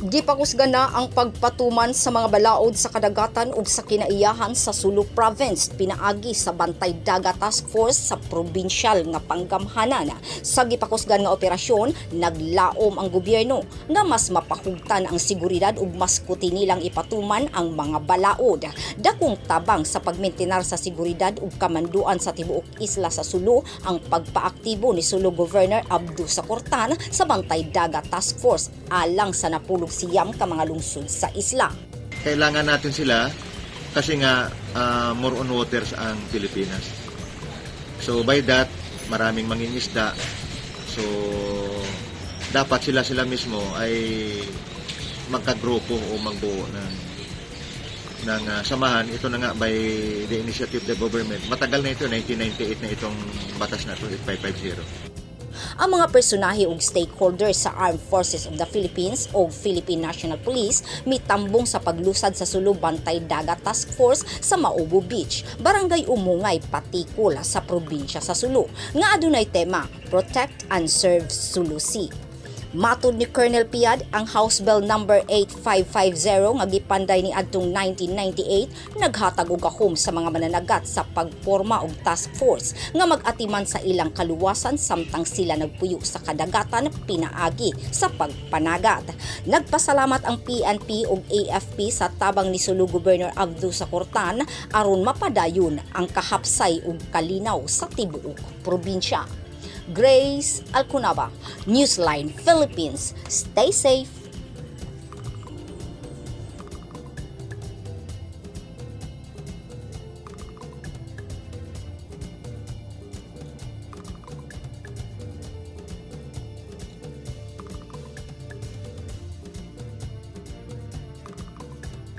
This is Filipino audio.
Gipakusgan na ang pagpatuman sa mga balaod sa kadagatan ug sa kinaiyahan sa Sulu Province pinaagi sa Bantay Dagat Task Force sa probinsyal nga panggamhanan. Sa gipakusgan nga operasyon, naglaom ang gobyerno nga mas mapahugtan ang seguridad ug mas kuti nilang ipatuman ang mga balaod. Dakong tabang sa pagmentenar sa seguridad ug kamanduan sa tibuok isla sa Sulu ang pagpaaktibo ni Sulu Governor Abdu Sacortan sa Bantay Dagat Task Force alang sa napulog siyam ka mga lungsod sa isla. Kailangan natin sila kasi nga more on waters ang Pilipinas. So by that, maraming mangingisda. So dapat sila mismo ay magkagrupo o magbuo ng samahan. Ito na nga by the initiative of the government. Matagal na ito, 1998 na itong batas na ito, 8550. Ang mga personahe ug stakeholders sa Armed Forces of the Philippines o Philippine National Police mitambong sa paglusad sa Sulu Bantay Dagat Task Force sa Maubo Beach, Barangay Umungay, Patikul sa probinsya sa Sulu, nga adunay tema Protect and Serve Sulu Sea. Matud ni Colonel Piad, ang House Bill number 8550 nga gipanday ni adtong 1998 naghatag og gahom sa mga mananagat sa pagporma og task force nga mag-atiman sa ilang kaluwasan samtang sila nagpuyo sa kadagatan pinaagi sa pagpanagat. Nagpasalamat ang PNP ug AFP sa tabang ni Sulu Governor Abdu Sacortan aron mapadayon ang kahapsay ug kalinaw sa tibuok probinsya. Grace Alcunaba, Newsline Philippines. Stay safe.